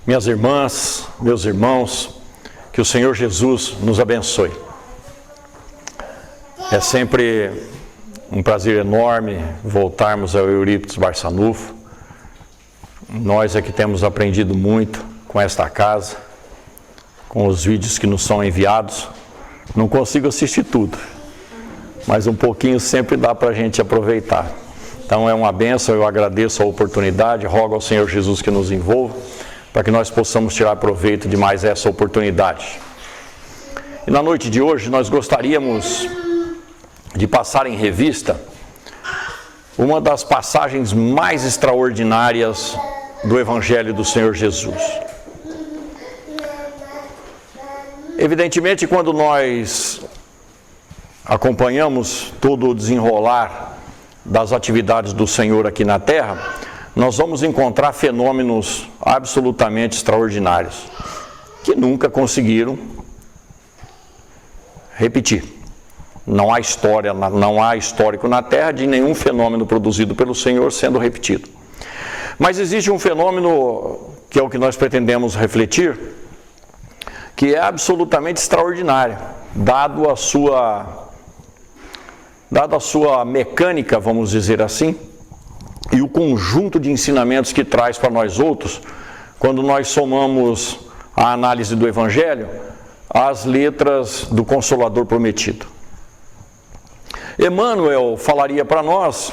Minhas irmãs, meus irmãos, que o Senhor Jesus nos abençoe. É sempre um prazer enorme voltarmos ao Eurípides Barçanufo. Nós é que temos aprendido muito com esta casa, com os vídeos que nos são enviados. Não consigo assistir tudo, mas um pouquinho sempre dá para a gente aproveitar. Então é uma bênção, eu agradeço a oportunidade, rogo ao Senhor Jesus que nos envolva, para que nós possamos tirar proveito de mais essa oportunidade. E na noite de hoje nós gostaríamos de passar em revista uma das passagens mais extraordinárias do Evangelho do Senhor Jesus. Evidentemente, quando nós acompanhamos todo o desenrolar das atividades do Senhor aqui na Terra, nós vamos encontrar fenômenos absolutamente extraordinários, que nunca conseguiram repetir. Não há história, não há histórico na Terra de nenhum fenômeno produzido pelo Senhor sendo repetido. Mas existe um fenômeno, que é o que nós pretendemos refletir, que é absolutamente extraordinário, dado a sua mecânica, vamos dizer assim, e o conjunto de ensinamentos que traz para nós outros, quando nós somamos a análise do Evangelho às letras do Consolador Prometido. Emmanuel falaria para nós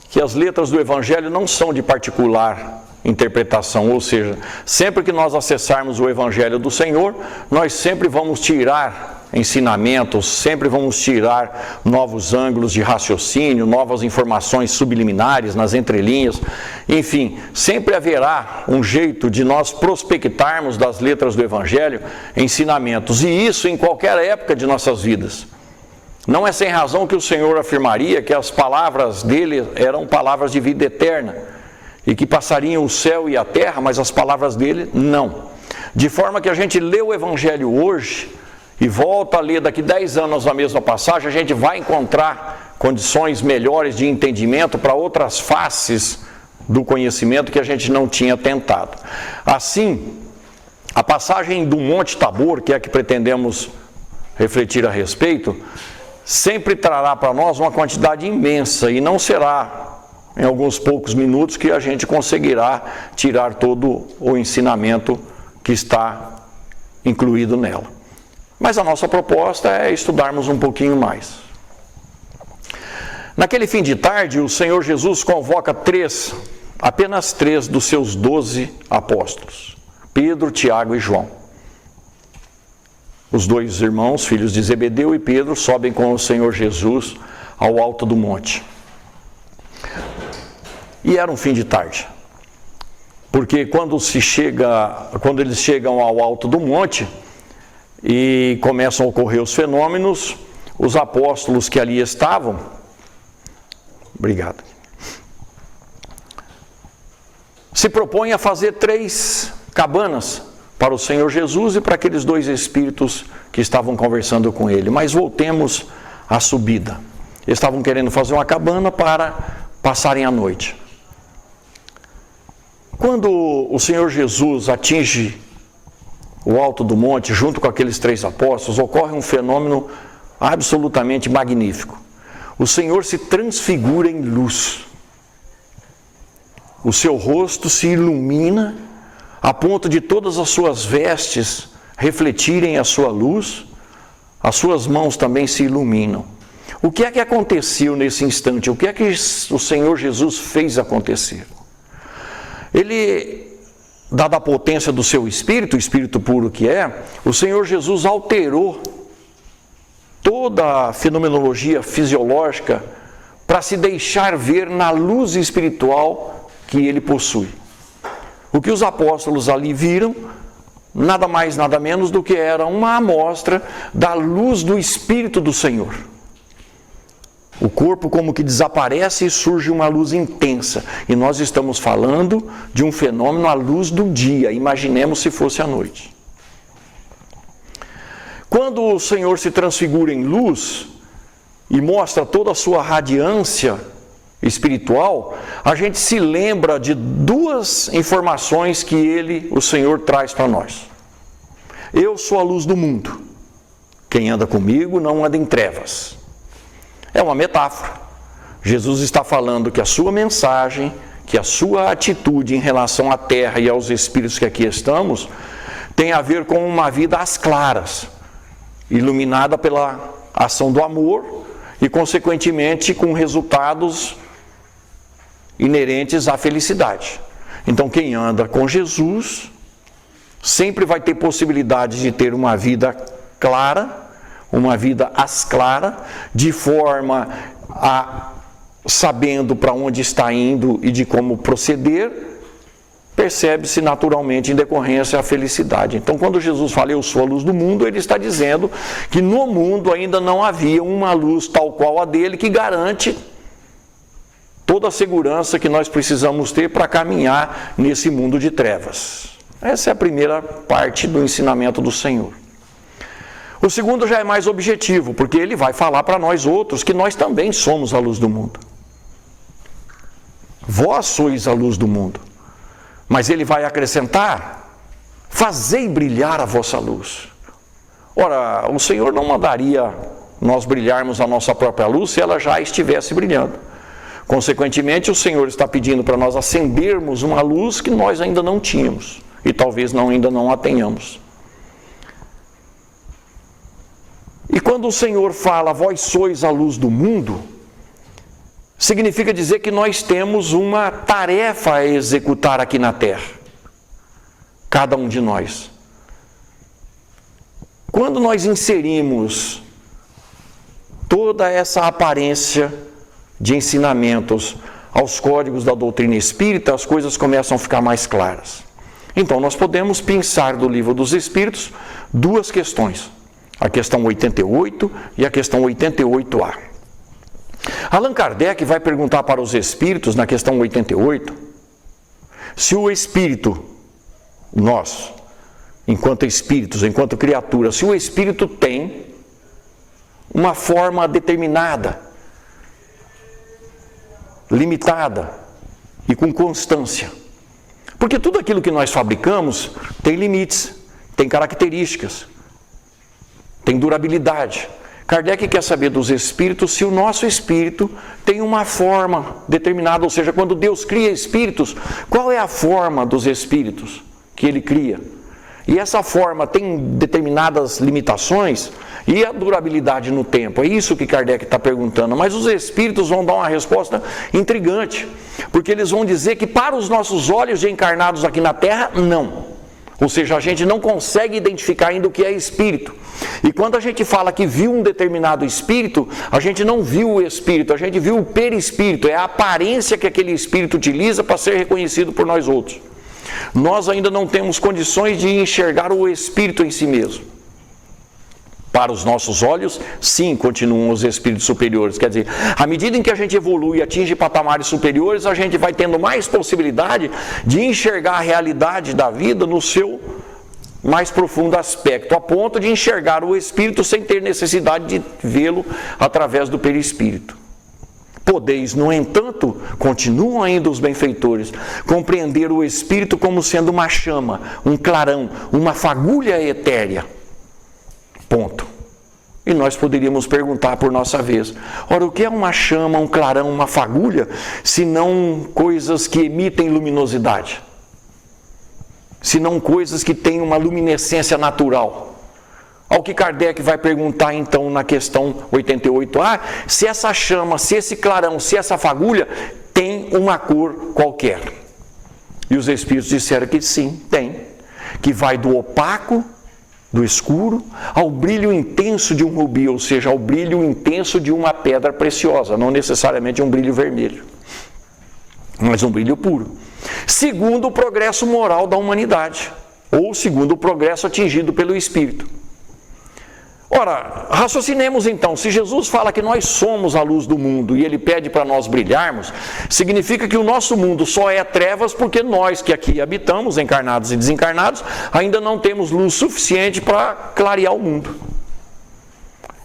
que as letras do Evangelho não são de particular interpretação, ou seja, sempre que nós acessarmos o Evangelho do Senhor, nós sempre vamos tirar ensinamentos, sempre vamos tirar novos ângulos de raciocínio, novas informações subliminares nas entrelinhas, enfim, sempre haverá um jeito de nós prospectarmos das letras do Evangelho ensinamentos, e isso em qualquer época de nossas vidas. Não é sem razão que o Senhor afirmaria que as palavras dele eram palavras de vida eterna, e que passariam o céu e a terra, mas as palavras dele não. De forma que a gente lê o Evangelho hoje e volta a ler daqui 10 anos a mesma passagem, a gente vai encontrar condições melhores de entendimento para outras faces do conhecimento que a gente não tinha tentado. Assim, a passagem do Monte Tabor, que é a que pretendemos refletir a respeito, sempre trará para nós uma quantidade imensa, e não será em alguns poucos minutos que a gente conseguirá tirar todo o ensinamento que está incluído nela. Mas a nossa proposta é estudarmos um pouquinho mais. Naquele fim de tarde, o Senhor Jesus convoca apenas três dos seus 12 apóstolos, Pedro, Tiago e João. Os dois irmãos, filhos de Zebedeu e Pedro, sobem com o Senhor Jesus ao alto do monte. E era um fim de tarde, porque quando eles chegam ao alto do monte e começam a ocorrer os fenômenos, os apóstolos que ali estavam, se propõem a fazer 3 cabanas para o Senhor Jesus e para aqueles 2 espíritos que estavam conversando com ele. Mas voltemos à subida. Eles estavam querendo fazer uma cabana para passarem a noite. Quando o Senhor Jesus atinge o alto do monte, junto com aqueles 3 apóstolos, ocorre um fenômeno absolutamente magnífico. O Senhor se transfigura em luz. O seu rosto se ilumina a ponto de todas as suas vestes refletirem a sua luz, as suas mãos também se iluminam. O que é que aconteceu nesse instante? O que é que o Senhor Jesus fez acontecer? Ele, dada a potência do seu Espírito, o Espírito puro que é, o Senhor Jesus alterou toda a fenomenologia fisiológica para se deixar ver na luz espiritual que ele possui. O que os apóstolos ali viram, nada mais, nada menos do que era uma amostra da luz do Espírito do Senhor. O corpo como que desaparece e surge uma luz intensa. E nós estamos falando de um fenômeno à luz do dia. Imaginemos se fosse à noite. Quando o Senhor se transfigura em luz e mostra toda a sua radiância espiritual, a gente se lembra de duas informações que o Senhor, traz para nós. Eu sou a luz do mundo. Quem anda comigo não anda em trevas. É uma metáfora. Jesus está falando que a sua mensagem, que a sua atitude em relação à terra e aos espíritos que aqui estamos, tem a ver com uma vida às claras, iluminada pela ação do amor e, consequentemente, com resultados inerentes à felicidade. Então, quem anda com Jesus sempre vai ter possibilidade de ter uma vida clara, uma vida às claras, de forma a, sabendo para onde está indo e de como proceder, percebe-se naturalmente em decorrência a felicidade. Então, quando Jesus fala, eu sou a luz do mundo, ele está dizendo que no mundo ainda não havia uma luz tal qual a dele que garante toda a segurança que nós precisamos ter para caminhar nesse mundo de trevas. Essa é a primeira parte do ensinamento do Senhor. O segundo já é mais objetivo, porque ele vai falar para nós outros que nós também somos a luz do mundo. Vós sois a luz do mundo. Mas ele vai acrescentar, fazei brilhar a vossa luz. Ora, o Senhor não mandaria nós brilharmos a nossa própria luz se ela já estivesse brilhando. Consequentemente, o Senhor está pedindo para nós acendermos uma luz que nós ainda não tínhamos e talvez ainda não a tenhamos. E quando o Senhor fala, vós sois a luz do mundo, significa dizer que nós temos uma tarefa a executar aqui na terra. Cada um de nós. Quando nós inserimos toda essa aparência de ensinamentos aos códigos da doutrina espírita, as coisas começam a ficar mais claras. Então, nós podemos pensar do Livro dos Espíritos duas questões. A questão 88 e a questão 88A. Allan Kardec vai perguntar para os espíritos, na questão 88, se o espírito, nós, enquanto espíritos, enquanto criaturas, se o espírito tem uma forma determinada, limitada e com constância. Porque tudo aquilo que nós fabricamos tem limites, tem características, tem durabilidade. Kardec quer saber dos espíritos se o nosso espírito tem uma forma determinada, ou seja, quando Deus cria espíritos, qual é a forma dos espíritos que Ele cria? E essa forma tem determinadas limitações e a durabilidade no tempo. É isso que Kardec está perguntando. Mas os espíritos vão dar uma resposta intrigante, porque eles vão dizer que para os nossos olhos de encarnados aqui na Terra, não. Ou seja, a gente não consegue identificar ainda o que é espírito. E quando a gente fala que viu um determinado espírito, a gente não viu o espírito, a gente viu o perispírito, é a aparência que aquele espírito utiliza para ser reconhecido por nós outros. Nós ainda não temos condições de enxergar o espírito em si mesmo. Para os nossos olhos, sim, continuam os espíritos superiores. Quer dizer, à medida em que a gente evolui e atinge patamares superiores, a gente vai tendo mais possibilidade de enxergar a realidade da vida no seu mais profundo aspecto, a ponto de enxergar o espírito sem ter necessidade de vê-lo através do perispírito. Podeis, no entanto, continuam ainda os benfeitores, compreender o espírito como sendo uma chama, um clarão, uma fagulha etérea. Ponto. E nós poderíamos perguntar por nossa vez, ora, o que é uma chama, um clarão, uma fagulha, se não coisas que emitem luminosidade? Se não coisas que têm uma luminescência natural? Ao que Kardec vai perguntar então na questão 88A, se essa chama, se esse clarão, se essa fagulha tem uma cor qualquer. E os espíritos disseram que sim, tem. Que vai do opaco, do escuro, ao brilho intenso de um rubi, ou seja, ao brilho intenso de uma pedra preciosa, não necessariamente um brilho vermelho, mas um brilho puro. Segundo o progresso moral da humanidade, ou segundo o progresso atingido pelo Espírito. Ora, raciocinemos então, se Jesus fala que nós somos a luz do mundo e Ele pede para nós brilharmos, significa que o nosso mundo só é trevas porque nós que aqui habitamos, encarnados e desencarnados, ainda não temos luz suficiente para clarear o mundo.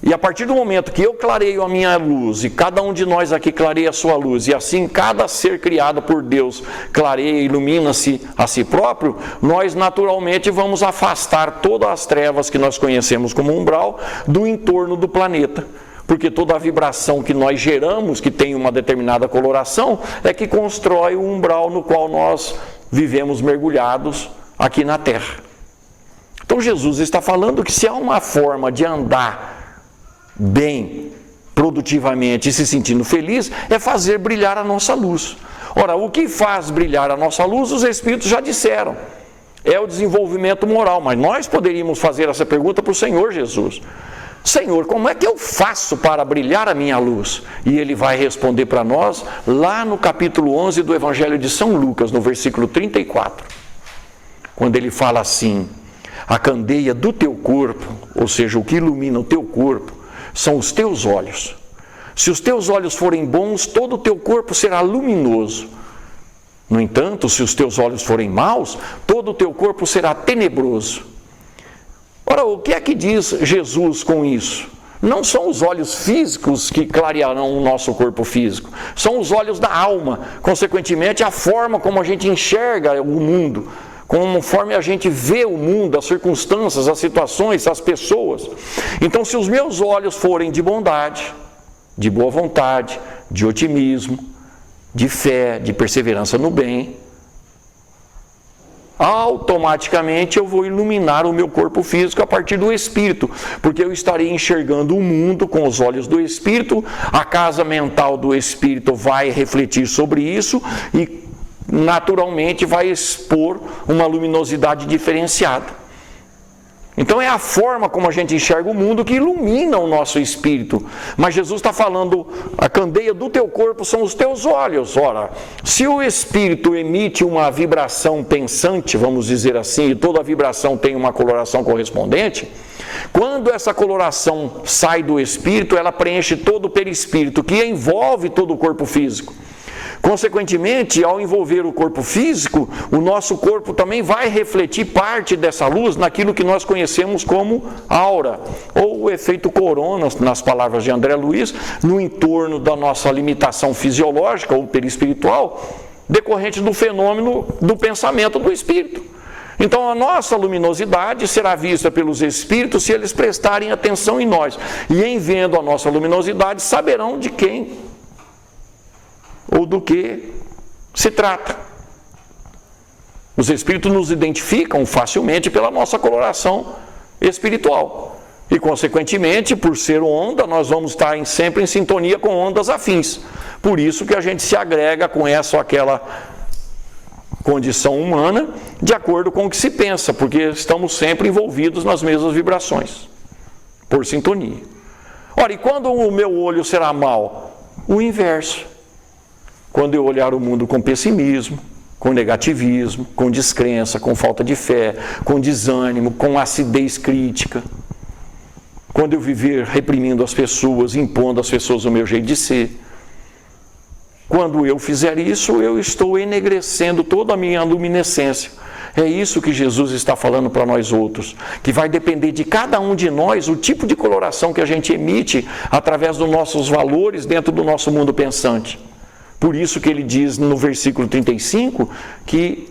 E a partir do momento que eu clareio a minha luz, e cada um de nós aqui clareia a sua luz, e assim cada ser criado por Deus clareia e ilumina-se a si próprio, nós naturalmente vamos afastar todas as trevas que nós conhecemos como umbral do entorno do planeta. Porque toda a vibração que nós geramos, que tem uma determinada coloração, é que constrói o umbral no qual nós vivemos mergulhados aqui na Terra. Então Jesus está falando que se há uma forma de andar bem, produtivamente e se sentindo feliz, é fazer brilhar a nossa luz. Ora, o que faz brilhar a nossa luz, os Espíritos já disseram, é o desenvolvimento moral, mas nós poderíamos fazer essa pergunta para o Senhor Jesus. Senhor, como é que eu faço para brilhar a minha luz? E Ele vai responder para nós lá no capítulo 11 do Evangelho de São Lucas, no versículo 34, quando Ele fala assim: a candeia do teu corpo, ou seja, o que ilumina o teu corpo, são os teus olhos. Se os teus olhos forem bons, todo o teu corpo será luminoso. No entanto, se os teus olhos forem maus, todo o teu corpo será tenebroso. Ora, o que é que diz Jesus com isso? Não são os olhos físicos que clarearão o nosso corpo físico, são os olhos da alma, consequentemente a forma como a gente enxerga o mundo, conforme a gente vê o mundo, as circunstâncias, as situações, as pessoas. Então, se os meus olhos forem de bondade, de boa vontade, de otimismo, de fé, de perseverança no bem, automaticamente eu vou iluminar o meu corpo físico a partir do Espírito, porque eu estarei enxergando o mundo com os olhos do Espírito, a casa mental do Espírito vai refletir sobre isso e naturalmente vai expor uma luminosidade diferenciada. Então é a forma como a gente enxerga o mundo que ilumina o nosso espírito. Mas Jesus está falando, a candeia do teu corpo são os teus olhos. Ora, se o espírito emite uma vibração pensante, vamos dizer assim, e toda vibração tem uma coloração correspondente, quando essa coloração sai do espírito, ela preenche todo o perispírito, que envolve todo o corpo físico. Consequentemente, ao envolver o corpo físico, o nosso corpo também vai refletir parte dessa luz naquilo que nós conhecemos como aura, ou o efeito corona, nas palavras de André Luiz, no entorno da nossa limitação fisiológica ou perispiritual, decorrente do fenômeno do pensamento do espírito. Então a nossa luminosidade será vista pelos espíritos se eles prestarem atenção em nós. E em vendo a nossa luminosidade, saberão de quem ou do que se trata. Os espíritos nos identificam facilmente pela nossa coloração espiritual. E, consequentemente, por ser onda, nós vamos estar sempre em sintonia com ondas afins. Por isso que a gente se agrega com essa ou aquela condição humana, de acordo com o que se pensa, porque estamos sempre envolvidos nas mesmas vibrações, por sintonia. Ora, e quando o meu olho será mau? O inverso. Quando eu olhar o mundo com pessimismo, com negativismo, com descrença, com falta de fé, com desânimo, com acidez crítica. Quando eu viver reprimindo as pessoas, impondo às pessoas o meu jeito de ser. Quando eu fizer isso, eu estou enegrecendo toda a minha luminescência. É isso que Jesus está falando para nós outros, que vai depender de cada um de nós o tipo de coloração que a gente emite através dos nossos valores dentro do nosso mundo pensante. Por isso que ele diz no versículo 35 que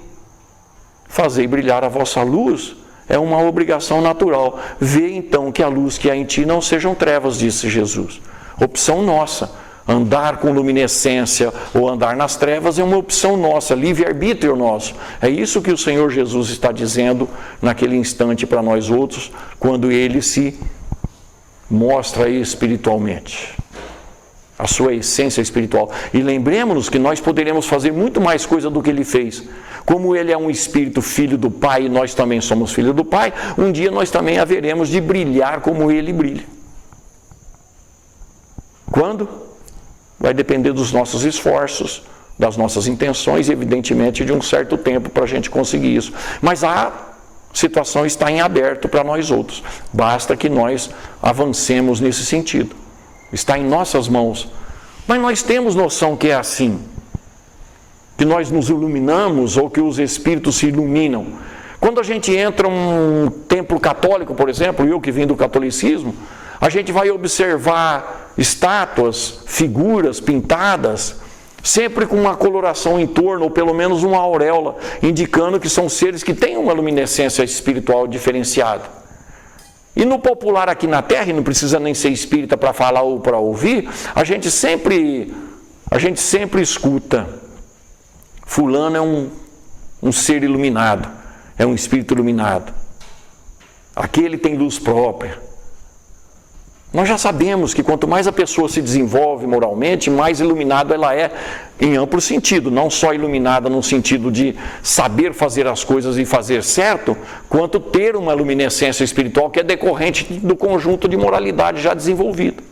fazei brilhar a vossa luz é uma obrigação natural. Vê então que a luz que há em ti não sejam trevas, disse Jesus. Opção nossa. Andar com luminescência ou andar nas trevas é uma opção nossa, livre-arbítrio nosso. É isso que o Senhor Jesus está dizendo naquele instante para nós outros, quando Ele se mostra espiritualmente. A sua essência espiritual. E lembremos-nos que nós poderemos fazer muito mais coisa do que Ele fez. Como Ele é um Espírito filho do Pai e nós também somos filhos do Pai, um dia nós também haveremos de brilhar como Ele brilha. Quando? Vai depender dos nossos esforços, das nossas intenções e, evidentemente, de um certo tempo para a gente conseguir isso. Mas a situação está em aberto para nós outros. Basta que nós avancemos nesse sentido. Está em nossas mãos. Mas nós temos noção que é assim. Que nós nos iluminamos ou que os espíritos se iluminam. Quando a gente entra em um templo católico, por exemplo, eu que vim do catolicismo, A gente vai observar estátuas, figuras pintadas, sempre com uma coloração em torno, ou pelo menos uma auréola, indicando que são seres que têm uma luminescência espiritual diferenciada. E no popular aqui na Terra, e não precisa nem ser espírita para falar ou para ouvir, a gente sempre escuta: fulano é um ser iluminado, é um espírito iluminado, aquele tem luz própria. Nós já sabemos que quanto mais a pessoa se desenvolve moralmente, mais iluminada ela é em amplo sentido, não só iluminada no sentido de saber fazer as coisas e fazer certo, quanto ter uma luminescência espiritual que é decorrente do conjunto de moralidade já desenvolvida.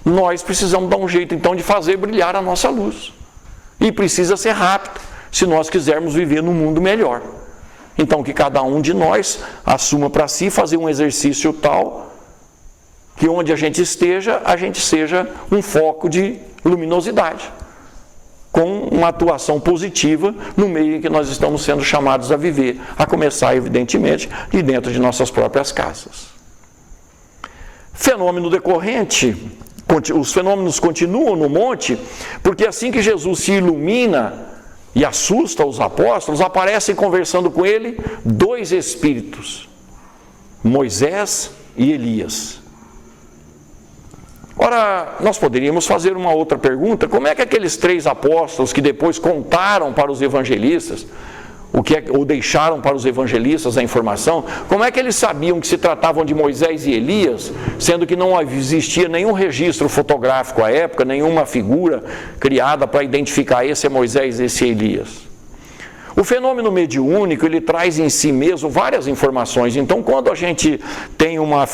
Nós precisamos dar um jeito então de fazer brilhar a nossa luz. E precisa ser rápido, se nós quisermos viver num mundo melhor. Então que cada um de nós assuma para si fazer um exercício tal que onde a gente seja um foco de luminosidade, com uma atuação positiva no meio em que nós estamos sendo chamados a viver, a começar, evidentemente, de dentro de nossas próprias casas. Fenômeno decorrente, os fenômenos continuam no monte, porque assim que Jesus se ilumina e assusta os apóstolos, aparecem conversando com ele dois espíritos, Moisés e Elias. Ora, nós poderíamos fazer uma outra pergunta: como é que aqueles três apóstolos que depois contaram para os evangelistas, ou deixaram para os evangelistas a informação, como é que eles sabiam que se tratavam de Moisés e Elias, sendo que não existia nenhum registro fotográfico à época, nenhuma figura criada para identificar esse é Moisés e esse é Elias? O fenômeno mediúnico, ele traz em si mesmo várias informações. Então, quando a gente tem uma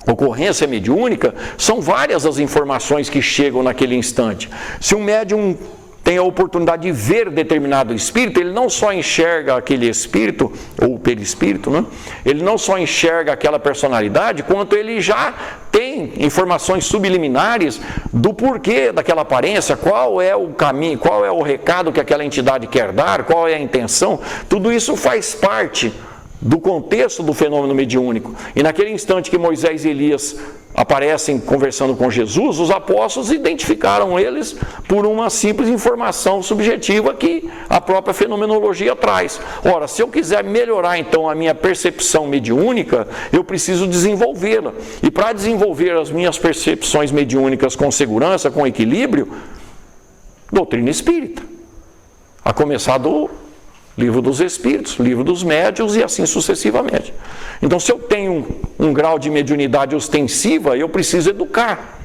ocorrência mediúnica, são várias as informações que chegam naquele instante. Se um médium tem a oportunidade de ver determinado espírito, ele não só enxerga aquele espírito, ou perispírito, né? Ele não só enxerga aquela personalidade, quanto ele já tem informações subliminares do porquê daquela aparência, qual é o caminho, qual é o recado que aquela entidade quer dar, qual é a intenção. Tudo isso faz parte do contexto do fenômeno mediúnico. E naquele instante que Moisés e Elias aparecem conversando com Jesus, os apóstolos identificaram eles por uma simples informação subjetiva que a própria fenomenologia traz. Ora, se eu quiser melhorar então a minha percepção mediúnica, eu preciso desenvolvê-la. E para desenvolver as minhas percepções mediúnicas com segurança, com equilíbrio, doutrina espírita. A começar do Livro dos Espíritos, Livro dos Médiuns e assim sucessivamente. Então, se eu tenho um grau de mediunidade ostensiva, eu preciso educar,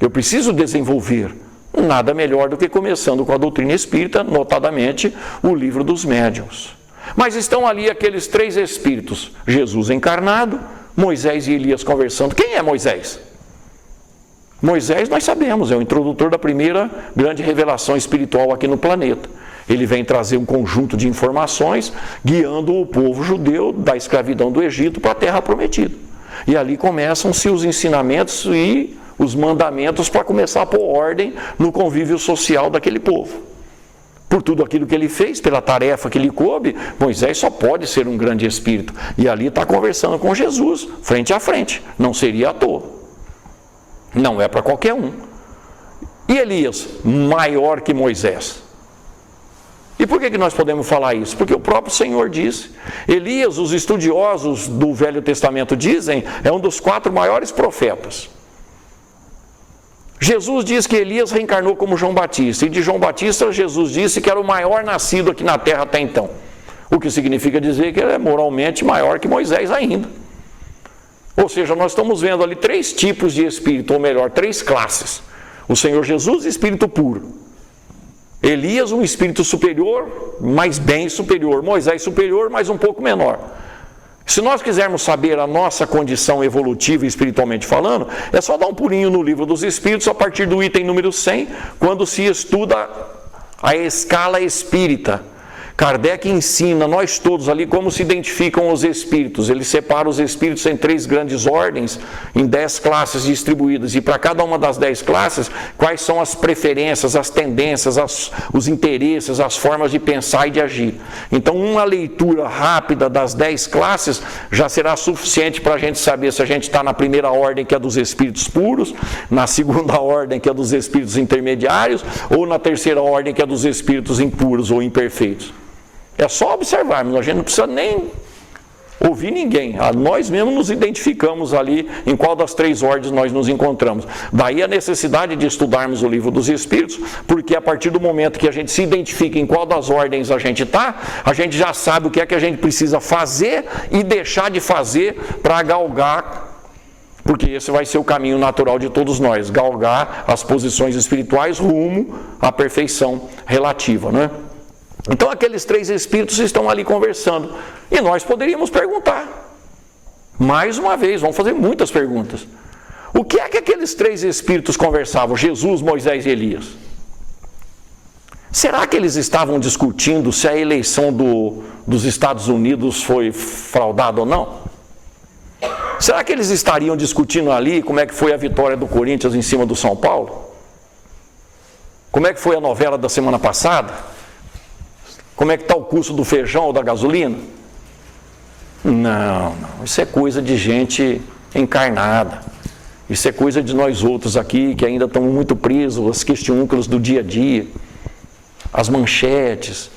eu preciso desenvolver. Nada melhor do que começando com a doutrina espírita, notadamente o Livro dos Médiuns. Mas estão ali aqueles três espíritos: Jesus encarnado, Moisés e Elias conversando. Quem é Moisés? Moisés, nós sabemos, é o introdutor da primeira grande revelação espiritual aqui no planeta. Ele vem trazer um conjunto de informações guiando o povo judeu da escravidão do Egito para a terra prometida. E ali começam-se os ensinamentos e os mandamentos para começar a pôr ordem no convívio social daquele povo. Por tudo aquilo que ele fez, pela tarefa que lhe coube, Moisés só pode ser um grande espírito. E ali está conversando com Jesus, frente a frente. Não seria à toa. Não é para qualquer um. E Elias, maior que Moisés. E por que nós podemos falar isso? Porque o próprio Senhor disse. Elias, os estudiosos do Velho Testamento dizem, é um dos 4 maiores profetas. Jesus diz que Elias reencarnou como João Batista, e de João Batista Jesus disse que era o maior nascido aqui na terra até então. O que significa dizer que ele é moralmente maior que Moisés ainda. Ou seja, nós estamos vendo ali 3 tipos de espírito, ou melhor, 3 classes. O Senhor Jesus, espírito puro. Elias, um espírito superior, mas bem superior. Moisés, superior, mas um pouco menor. Se nós quisermos saber a nossa condição evolutiva, espiritualmente falando, é só dar um pulinho no Livro dos Espíritos, a partir do item número 100, quando se estuda a escala espírita. Kardec ensina nós todos ali como se identificam os espíritos. Ele separa os espíritos em 3 grandes ordens, em 10 classes distribuídas. E para cada uma das 10 classes, quais são as preferências, as tendências, os interesses, as formas de pensar e de agir. Então, uma leitura rápida das 10 classes já será suficiente para a gente saber se a gente está na primeira ordem, que é dos espíritos puros, na segunda ordem, que é dos espíritos intermediários, ou na terceira ordem, que é dos espíritos impuros ou imperfeitos. É só observarmos, a gente não precisa nem ouvir ninguém. Nós mesmos nos identificamos ali em qual das 3 ordens nós nos encontramos. Daí a necessidade de estudarmos o livro dos Espíritos, porque a partir do momento que a gente se identifica em qual das ordens a gente está, a gente já sabe o que é que a gente precisa fazer e deixar de fazer para galgar, porque esse vai ser o caminho natural de todos nós, galgar as posições espirituais rumo à perfeição relativa, né? Então aqueles 3 espíritos estão ali conversando e nós poderíamos perguntar, mais uma vez, vamos fazer muitas perguntas. O que é que aqueles 3 espíritos conversavam? Jesus, Moisés e Elias. Será que eles estavam discutindo se a eleição dos Estados Unidos foi fraudada ou não? Será que eles estariam discutindo ali como é que foi a vitória do Corinthians em cima do São Paulo? Como é que foi a novela da semana passada? Como é que está o custo do feijão ou da gasolina? Não, isso é coisa de gente encarnada. Isso é coisa de nós outros aqui, que ainda estamos muito presos aos questiúnculos do dia a dia, as manchetes,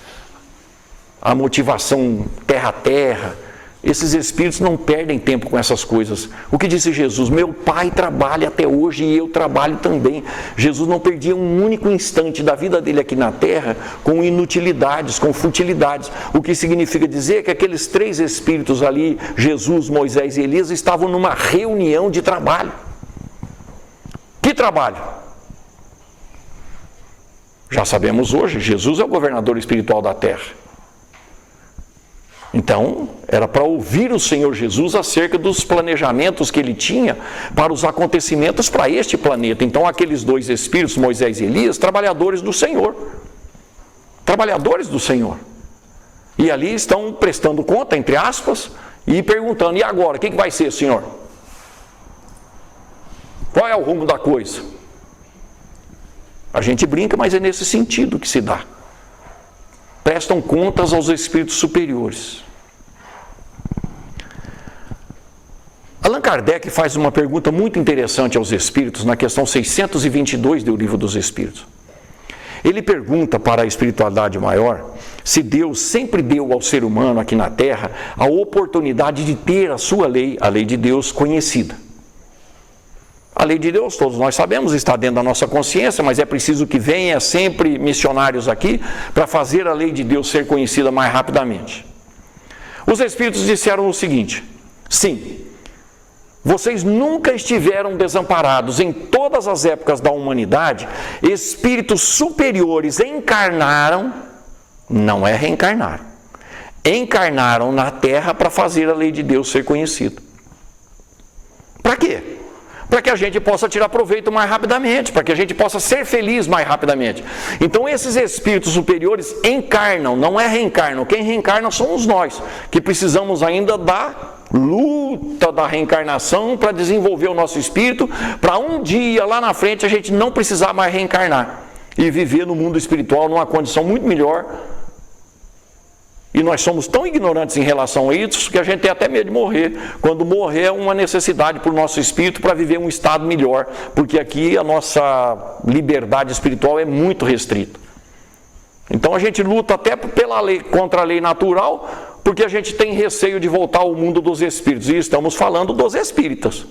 a motivação terra a terra. Esses espíritos não perdem tempo com essas coisas. O que disse Jesus? Meu Pai trabalha até hoje e eu trabalho também. Jesus não perdia um único instante da vida dele aqui na terra com inutilidades, com futilidades. O que significa dizer que aqueles 3 espíritos ali, Jesus, Moisés e Elias, estavam numa reunião de trabalho. Que trabalho? Já sabemos hoje, Jesus é o governador espiritual da terra. Então, era para ouvir o Senhor Jesus acerca dos planejamentos que ele tinha para os acontecimentos para este planeta. Então, aqueles 2 espíritos, Moisés e Elias, trabalhadores do Senhor. Trabalhadores do Senhor. E ali estão prestando conta, entre aspas, e perguntando, e agora, o que vai ser, Senhor? Qual é o rumo da coisa? A gente brinca, mas é nesse sentido que se dá. Prestam contas aos espíritos superiores. Allan Kardec faz uma pergunta muito interessante aos espíritos na questão 622 do Livro dos Espíritos. Ele pergunta para a espiritualidade maior se Deus sempre deu ao ser humano aqui na Terra a oportunidade de ter a sua lei, a lei de Deus, conhecida. A lei de Deus, todos nós sabemos, está dentro da nossa consciência, mas é preciso que venha sempre missionários aqui para fazer a lei de Deus ser conhecida mais rapidamente. Os espíritos disseram o seguinte: sim, vocês nunca estiveram desamparados. Em todas as épocas da humanidade, espíritos superiores encarnaram, não é reencarnaram, encarnaram na Terra para fazer a lei de Deus ser conhecida. Para quê? Para que a gente possa tirar proveito mais rapidamente, para que a gente possa ser feliz mais rapidamente. Então esses espíritos superiores encarnam, não é reencarnam. Quem reencarna somos nós, que precisamos ainda da luta da reencarnação para desenvolver o nosso espírito, para um dia lá na frente a gente não precisar mais reencarnar e viver no mundo espiritual numa condição muito melhor. E nós somos tão ignorantes em relação a isso que a gente tem até medo de morrer. Quando morrer é uma necessidade para o nosso espírito para viver um estado melhor, porque aqui a nossa liberdade espiritual é muito restrita. Então a gente luta até pela lei, contra a lei natural, porque a gente tem receio de voltar ao mundo dos espíritos. E estamos falando dos espíritas,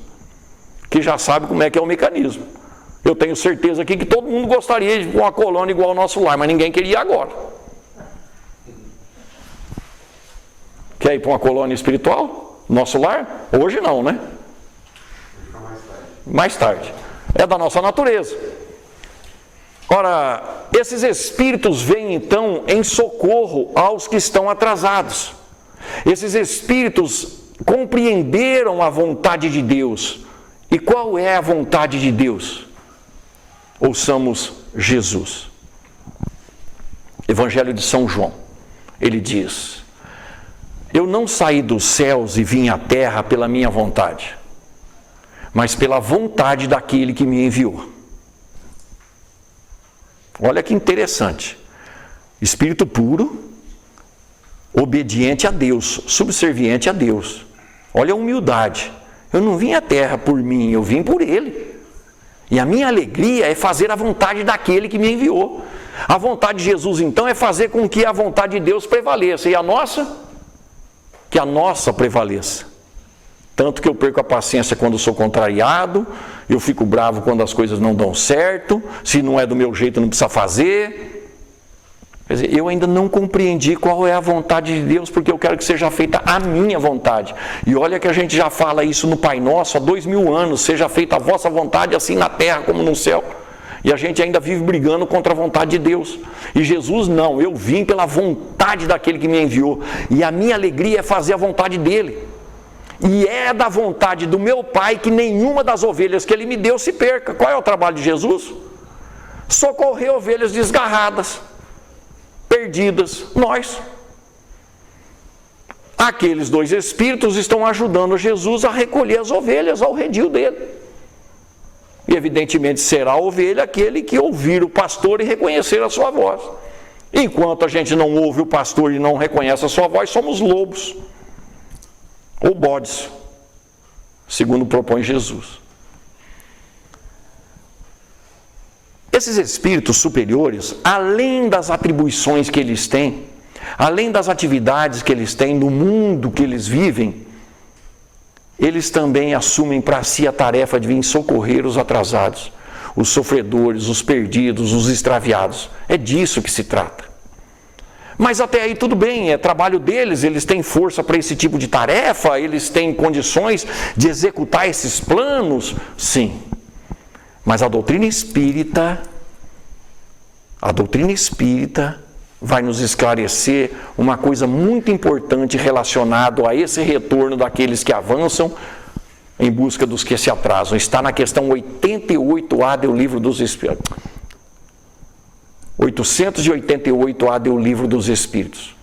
que já sabem como é que é o mecanismo. Eu tenho certeza aqui que todo mundo gostaria de uma colônia igual ao nosso lar, mas ninguém queria agora. Quer ir para uma colônia espiritual? Nosso lar? Hoje não, né? Mais tarde. É da nossa natureza. Ora, esses espíritos vêm então em socorro aos que estão atrasados. Esses espíritos compreenderam a vontade de Deus. E qual é a vontade de Deus? Ouçamos Jesus. Evangelho de São João. ele diz: eu não saí dos céus e vim à terra pela minha vontade, mas pela vontade daquele que me enviou. Olha que interessante. Espírito puro, obediente a Deus, subserviente a Deus. Olha a humildade. Eu não vim à terra por mim, eu vim por Ele. E a minha alegria é fazer a vontade daquele que me enviou. A vontade de Jesus, então, é fazer com que a vontade de Deus prevaleça. E a nossa? Que a nossa prevaleça. Tanto que eu perco a paciência quando sou contrariado, eu fico bravo quando as coisas não dão certo, se não é do meu jeito não precisa fazer. Quer dizer, eu ainda não compreendi qual é a vontade de Deus, porque eu quero que seja feita a minha vontade. E olha que a gente já fala isso no Pai Nosso há 2000 anos, seja feita a vossa vontade assim na terra como no céu. E a gente ainda vive brigando contra a vontade de Deus. E Jesus não, eu vim pela vontade daquele que me enviou. E a minha alegria é fazer a vontade dele. E é da vontade do meu Pai que nenhuma das ovelhas que ele me deu se perca. Qual é o trabalho de Jesus? Socorrer ovelhas desgarradas, perdidas, nós. Aqueles dois espíritos estão ajudando Jesus a recolher as ovelhas ao redil dele. E evidentemente será a ovelha aquele que ouvir o pastor e reconhecer a sua voz. Enquanto a gente não ouve o pastor e não reconhece a sua voz, somos lobos ou bodes, segundo propõe Jesus. Esses espíritos superiores, além das atribuições que eles têm, além das atividades que eles têm no mundo que eles vivem, eles também assumem para si a tarefa de vir socorrer os atrasados, os sofredores, os perdidos, os extraviados. É disso que se trata. Mas até aí tudo bem, é trabalho deles, eles têm força para esse tipo de tarefa, eles têm condições de executar esses planos, sim. Mas a doutrina espírita vai nos esclarecer uma coisa muito importante relacionada a esse retorno daqueles que avançam em busca dos que se atrasam. Está na questão 88A do Livro dos Espíritos. 888A do Livro dos Espíritos.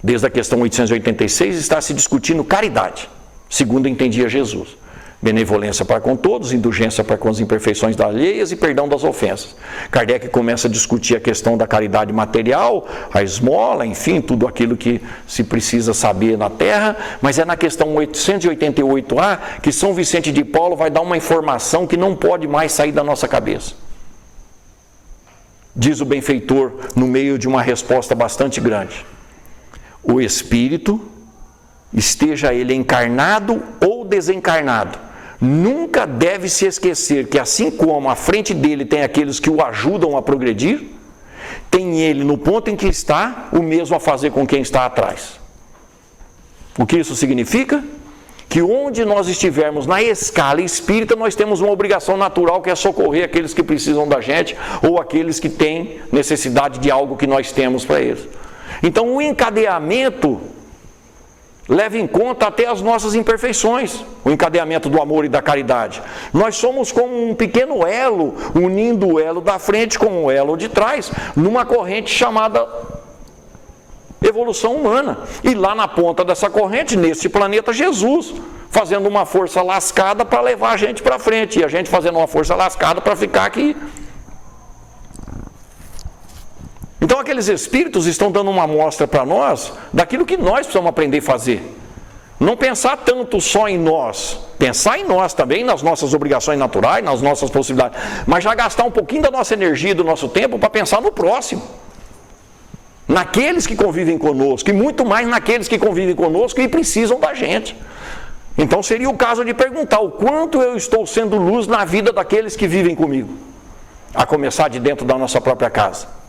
Desde a questão 886 está se discutindo caridade, segundo entendia Jesus. Benevolência para com todos, indulgência para com as imperfeições alheias e perdão das ofensas. Kardec começa a discutir a questão da caridade material, a esmola, enfim, tudo aquilo que se precisa saber na Terra, mas é na questão 888A que São Vicente de Paulo vai dar uma informação que não pode mais sair da nossa cabeça. Diz o benfeitor no meio de uma resposta bastante grande: o espírito, esteja ele encarnado ou desencarnado, nunca deve se esquecer que assim como à frente dele tem aqueles que o ajudam a progredir, tem ele no ponto em que está, o mesmo a fazer com quem está atrás. O que isso significa? Que onde nós estivermos na escala espírita, nós temos uma obrigação natural que é socorrer aqueles que precisam da gente ou aqueles que têm necessidade de algo que nós temos para eles. Então o encadeamento leva em conta até as nossas imperfeições, o encadeamento do amor e da caridade. Nós somos como um pequeno elo, unindo o elo da frente com o elo de trás, numa corrente chamada evolução humana. E lá na ponta dessa corrente, nesse planeta, Jesus, fazendo uma força lascada para levar a gente para frente, e a gente fazendo uma força lascada para ficar aqui. Então aqueles espíritos estão dando uma amostra para nós daquilo que nós precisamos aprender a fazer. Não pensar tanto só em nós, pensar em nós também, nas nossas obrigações naturais, nas nossas possibilidades, mas já gastar um pouquinho da nossa energia e do nosso tempo para pensar no próximo. Naqueles que convivem conosco, e muito mais naqueles que convivem conosco e precisam da gente. Então seria o caso de perguntar o quanto eu estou sendo luz na vida daqueles que vivem comigo, a começar de dentro da nossa própria casa.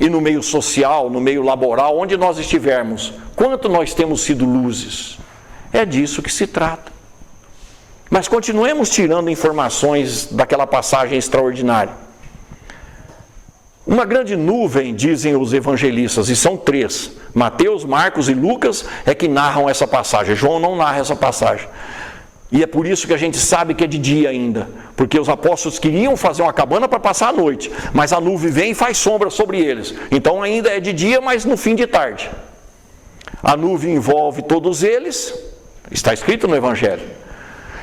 E no meio social, no meio laboral, onde nós estivermos, quanto nós temos sido luzes? É disso que se trata. Mas continuemos tirando informações daquela passagem extraordinária. Uma grande nuvem, dizem os evangelistas, e são 3, Mateus, Marcos e Lucas, é que narram essa passagem. João não narra essa passagem. E é por isso que a gente sabe que é de dia ainda, porque os apóstolos queriam fazer uma cabana para passar a noite, mas a nuvem vem e faz sombra sobre eles. Então ainda é de dia, mas no fim de tarde. A nuvem envolve todos eles, está escrito no Evangelho.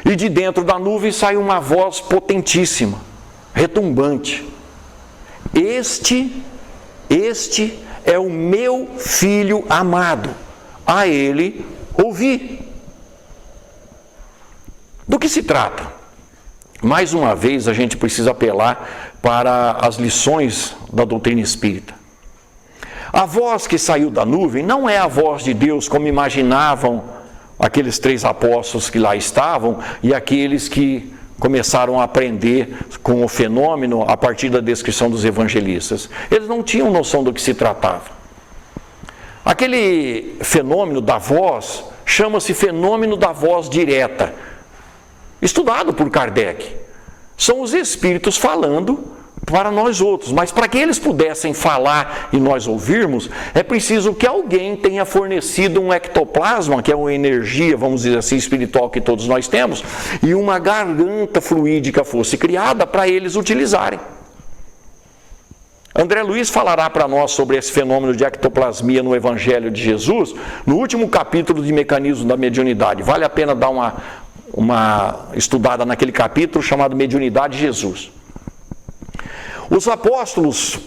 E de dentro da nuvem sai uma voz potentíssima, retumbante. Este é o meu filho amado, a ele ouvi. Do que se trata? Mais uma vez a gente precisa apelar para as lições da doutrina espírita. A voz que saiu da nuvem não é a voz de Deus como imaginavam aqueles 3 apóstolos que lá estavam e aqueles que começaram a aprender com o fenômeno a partir da descrição dos evangelistas. Eles não tinham noção do que se tratava. Aquele fenômeno da voz chama-se fenômeno da voz direta, estudado por Kardec. São os espíritos falando para nós outros, mas para que eles pudessem falar e nós ouvirmos, é preciso que alguém tenha fornecido um ectoplasma, que é uma energia, vamos dizer assim, espiritual que todos nós temos, e uma garganta fluídica fosse criada para eles utilizarem. André Luiz falará para nós sobre esse fenômeno de ectoplasmia no Evangelho de Jesus, no último capítulo de Mecanismo da Mediunidade. Vale a pena dar uma estudada naquele capítulo chamado Mediunidade de Jesus. Os apóstolos,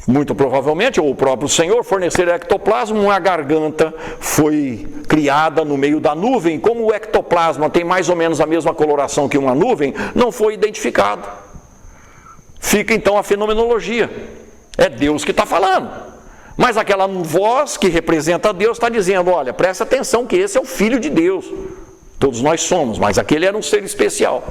muito provavelmente, ou o próprio Senhor, forneceram ectoplasma, uma garganta foi criada no meio da nuvem. Como o ectoplasma tem mais ou menos a mesma coloração que uma nuvem, não foi identificado. Fica então a fenomenologia. É Deus que está falando. Mas aquela voz que representa Deus está dizendo, olha, presta atenção que esse é o Filho de Deus. Todos nós somos, mas aquele era um ser especial.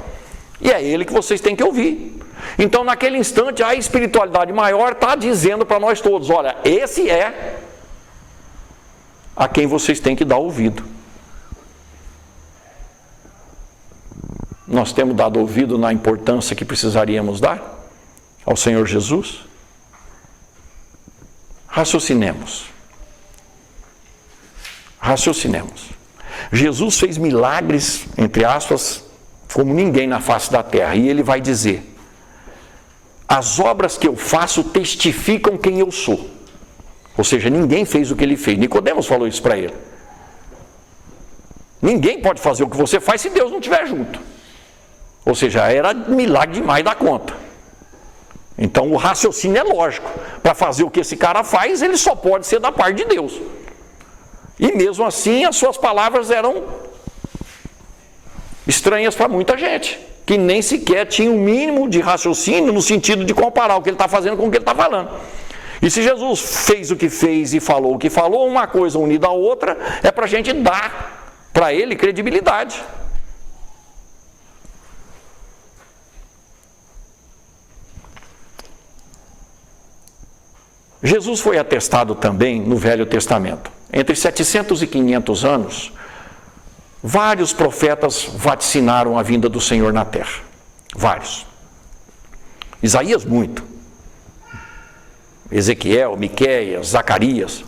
E é ele que vocês têm que ouvir. Então, naquele instante, a espiritualidade maior está dizendo para nós todos, olha, esse é a quem vocês têm que dar ouvido. Nós temos dado ouvido na importância que precisaríamos dar ao Senhor Jesus? Raciocinemos. Raciocinemos. Jesus fez milagres, entre aspas, como ninguém na face da terra. E ele vai dizer, as obras que eu faço testificam quem eu sou. Ou seja, ninguém fez o que ele fez. Nicodemos falou isso para ele. Ninguém pode fazer o que você faz se Deus não estiver junto. Ou seja, era milagre demais da conta. Então o raciocínio é lógico. Para fazer o que esse cara faz, ele só pode ser da parte de Deus. E mesmo assim, as suas palavras eram estranhas para muita gente, que nem sequer tinha um mínimo de raciocínio no sentido de comparar o que ele está fazendo com o que ele está falando. E se Jesus fez o que fez e falou o que falou, uma coisa unida à outra, é para a gente dar para ele credibilidade. Jesus foi atestado também no Velho Testamento. Entre 700 e 500 anos, vários profetas vaticinaram a vinda do Senhor na terra. Vários. Isaías, muito. Ezequiel, Miqueias, Zacarias.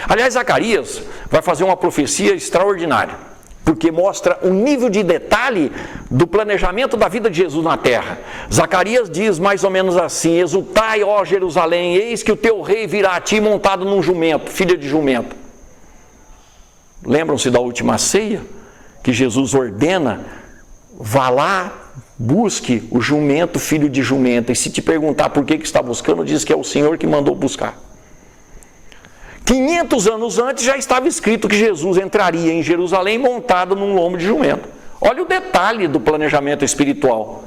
Aliás, Zacarias vai fazer uma profecia extraordinária, porque mostra um nível de detalhe do planejamento da vida de Jesus na terra. Zacarias diz mais ou menos assim, exultai, ó Jerusalém, eis que o teu rei virá a ti montado num jumento, filha de jumento. Lembram-se da última ceia? Que Jesus ordena, vá lá, busque o jumento, filho de jumenta. E se te perguntar por que está buscando, diz que é o Senhor que mandou buscar. 500 anos antes já estava escrito que Jesus entraria em Jerusalém montado num lombo de jumento. Olha o detalhe do planejamento espiritual.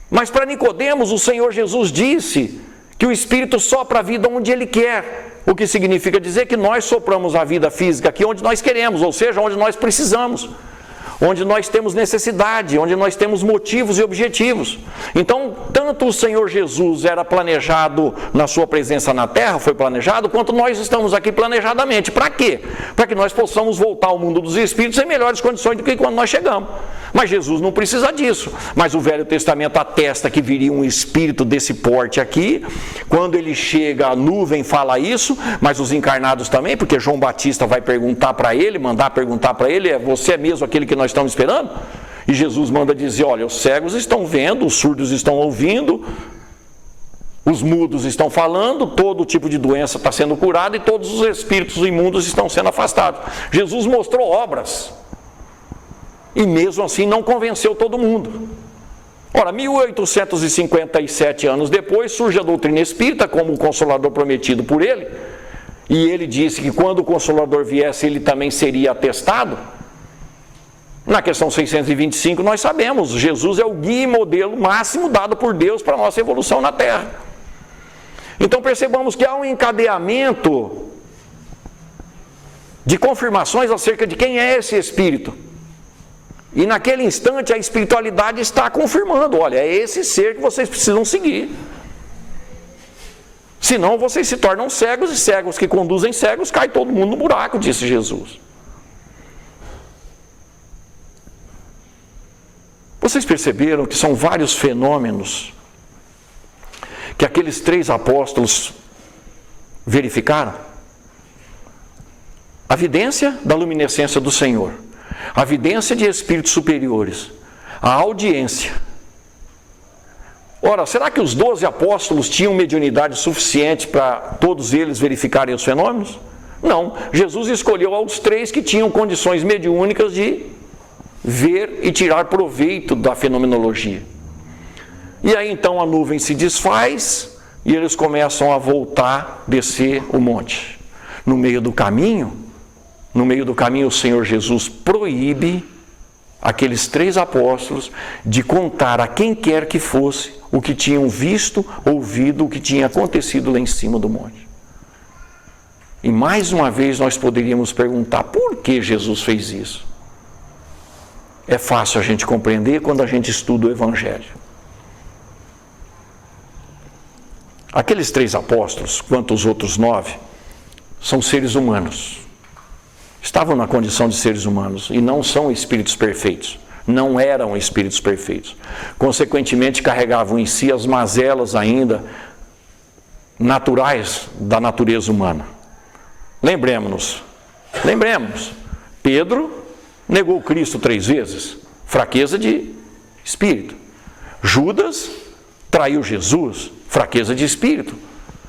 Mas para Nicodemos, o Senhor Jesus disse que o Espírito sopra a vida onde Ele quer. O que significa dizer que nós sopramos a vida física aqui onde nós queremos, ou seja, onde nós precisamos, onde nós temos necessidade, onde nós temos motivos e objetivos. Então, tanto o Senhor Jesus era planejado na sua presença na terra, foi planejado, quanto nós estamos aqui planejadamente. Para quê? Para que nós possamos voltar ao mundo dos espíritos em melhores condições do que quando nós chegamos. Mas Jesus não precisa disso. Mas o Velho Testamento atesta que viria um espírito desse porte aqui. Quando ele chega, a nuvem fala isso, mas os encarnados também, porque João Batista vai perguntar para ele, mandar perguntar para ele, você é mesmo aquele que nós estamos esperando? E Jesus manda dizer, olha, os cegos estão vendo, os surdos estão ouvindo, os mudos estão falando, todo tipo de doença está sendo curada e todos os espíritos imundos estão sendo afastados. Jesus mostrou obras e mesmo assim não convenceu todo mundo. Ora, 1857 anos depois surge a doutrina espírita como o Consolador prometido por ele, e ele disse que quando o Consolador viesse ele também seria atestado. Na questão 625 nós sabemos, Jesus é o guia e modelo máximo dado por Deus para a nossa evolução na Terra. Então percebamos que há um encadeamento de confirmações acerca de quem é esse Espírito. E naquele instante a espiritualidade está confirmando, olha, é esse ser que vocês precisam seguir. Senão vocês se tornam cegos, e cegos que conduzem cegos, cai todo mundo no buraco, disse Jesus. Vocês perceberam que são vários fenômenos que aqueles 3 apóstolos verificaram? A vidência da luminescência do Senhor, a vidência de espíritos superiores, a audiência. Ora, será que os 12 apóstolos tinham mediunidade suficiente para todos eles verificarem os fenômenos? Não, Jesus escolheu aos 3 que tinham condições mediúnicas de ver e tirar proveito da fenomenologia. E aí então a nuvem se desfaz e eles começam a voltar, descer o monte. No meio do caminho o Senhor Jesus proíbe aqueles 3 apóstolos de contar a quem quer que fosse o que tinham visto, ouvido, o que tinha acontecido lá em cima do monte. E mais uma vez nós poderíamos perguntar, por que Jesus fez isso? É fácil a gente compreender quando a gente estuda o Evangelho. Aqueles 3 apóstolos, quanto os outros 9, são seres humanos. Estavam na condição de seres humanos e não são espíritos perfeitos. Não eram espíritos perfeitos. Consequentemente, carregavam em si as mazelas ainda naturais da natureza humana. Lembremos, Pedro negou Cristo 3 vezes, fraqueza de espírito. Judas traiu Jesus, fraqueza de espírito.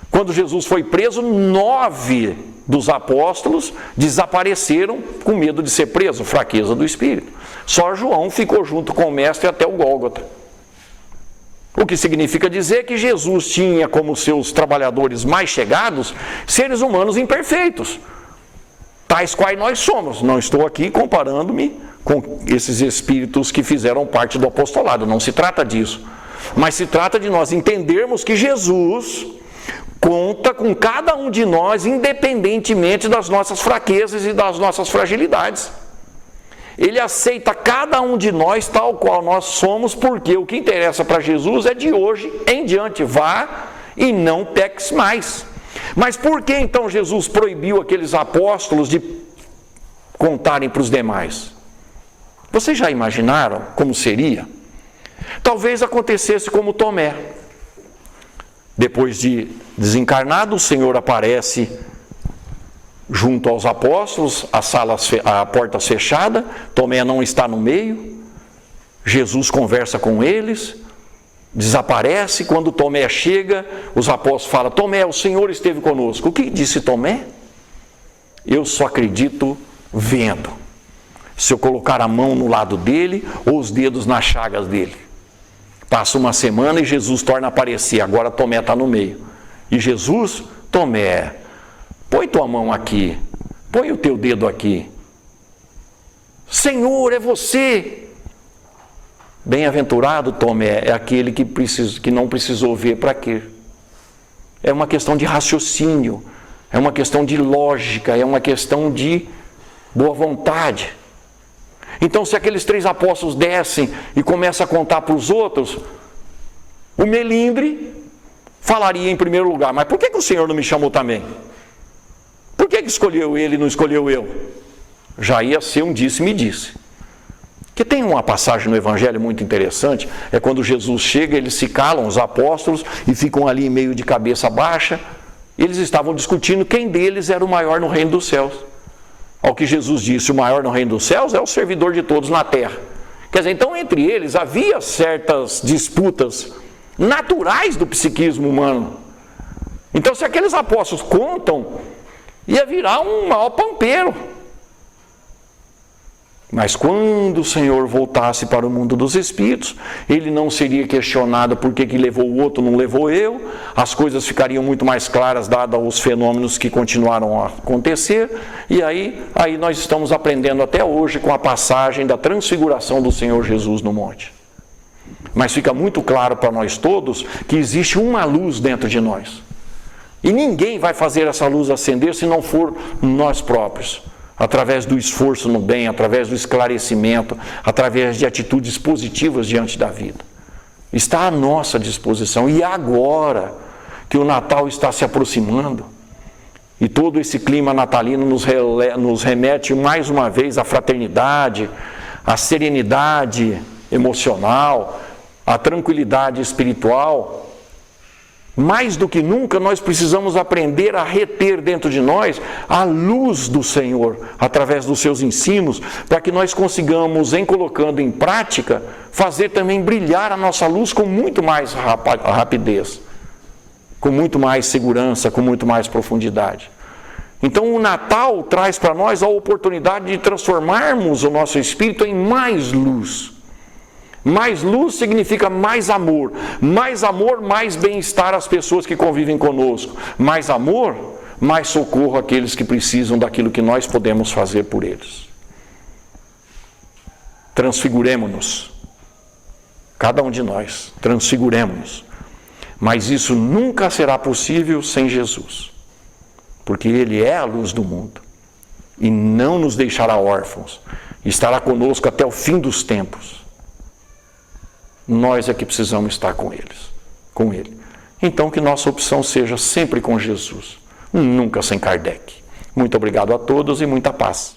Quando Jesus foi preso, 9 dos apóstolos desapareceram com medo de ser preso, fraqueza do espírito. Só João ficou junto com o mestre até o Gólgota. O que significa dizer que Jesus tinha como seus trabalhadores mais chegados seres humanos imperfeitos, tais quais nós somos. Não estou aqui comparando-me com esses espíritos que fizeram parte do apostolado, não se trata disso. Mas se trata de nós entendermos que Jesus conta com cada um de nós, independentemente das nossas fraquezas e das nossas fragilidades. Ele aceita cada um de nós tal qual nós somos, porque o que interessa para Jesus é de hoje em diante, vá e não peques mais. Mas por que então Jesus proibiu aqueles apóstolos de contarem para os demais? Vocês já imaginaram como seria? Talvez acontecesse como Tomé. Depois de desencarnado, o Senhor aparece junto aos apóstolos, a porta fechada, Tomé não está no meio, Jesus conversa com eles, desaparece. Quando Tomé chega, os apóstolos falam, Tomé, o Senhor esteve conosco. O que disse Tomé? Eu só acredito vendo. Se eu colocar a mão no lado dele, ou os dedos nas chagas dele. Passa uma semana e Jesus torna a aparecer, agora Tomé está no meio. E Jesus, Tomé, põe tua mão aqui, põe o teu dedo aqui. Senhor, é você. Bem-aventurado Tomé é aquele que não precisou ver para quê. É uma questão de raciocínio, é uma questão de lógica, é uma questão de boa vontade. Então, se aqueles 3 apóstolos descem e começam a contar para os outros, o melindre falaria em primeiro lugar, mas por que o Senhor não me chamou também? Por que escolheu ele e não escolheu eu? Já ia ser um disse-me-disse. Que tem uma passagem no Evangelho muito interessante, é quando Jesus chega, eles se calam, os apóstolos, e ficam ali meio de cabeça baixa. Eles estavam discutindo quem deles era o maior no reino dos céus. Ao que Jesus disse, o maior no reino dos céus é o servidor de todos na terra. Quer dizer, então entre eles havia certas disputas naturais do psiquismo humano. Então se aqueles apóstolos contam, ia virar um maior pampeiro. Mas quando o Senhor voltasse para o mundo dos espíritos, ele não seria questionado por que levou o outro, não levou eu. As coisas ficariam muito mais claras, dados os fenômenos que continuaram a acontecer. E aí nós estamos aprendendo até hoje com a passagem da transfiguração do Senhor Jesus no monte. Mas fica muito claro para nós todos que existe uma luz dentro de nós. E ninguém vai fazer essa luz acender se não for nós próprios. Através do esforço no bem, através do esclarecimento, através de atitudes positivas diante da vida. Está à nossa disposição. E agora que o Natal está se aproximando, e todo esse clima natalino nos remete mais uma vez à fraternidade, à serenidade emocional, à tranquilidade espiritual, mais do que nunca nós precisamos aprender a reter dentro de nós a luz do Senhor, através dos seus ensinos, para que nós consigamos, em colocando em prática, fazer também brilhar a nossa luz com muito mais rapidez, com muito mais segurança, com muito mais profundidade. Então o Natal traz para nós a oportunidade de transformarmos o nosso espírito em mais luz. Mais luz significa mais amor, mais bem-estar às pessoas que convivem conosco, mais amor, mais socorro àqueles que precisam daquilo que nós podemos fazer por eles. Transfiguremo-nos, cada um de nós, transfiguremo-nos, mas isso nunca será possível sem Jesus, porque Ele é a luz do mundo e não nos deixará órfãos, estará conosco até o fim dos tempos. Nós é que precisamos estar com Ele. Então que nossa opção seja sempre com Jesus, nunca sem Kardec. Muito obrigado a todos e muita paz.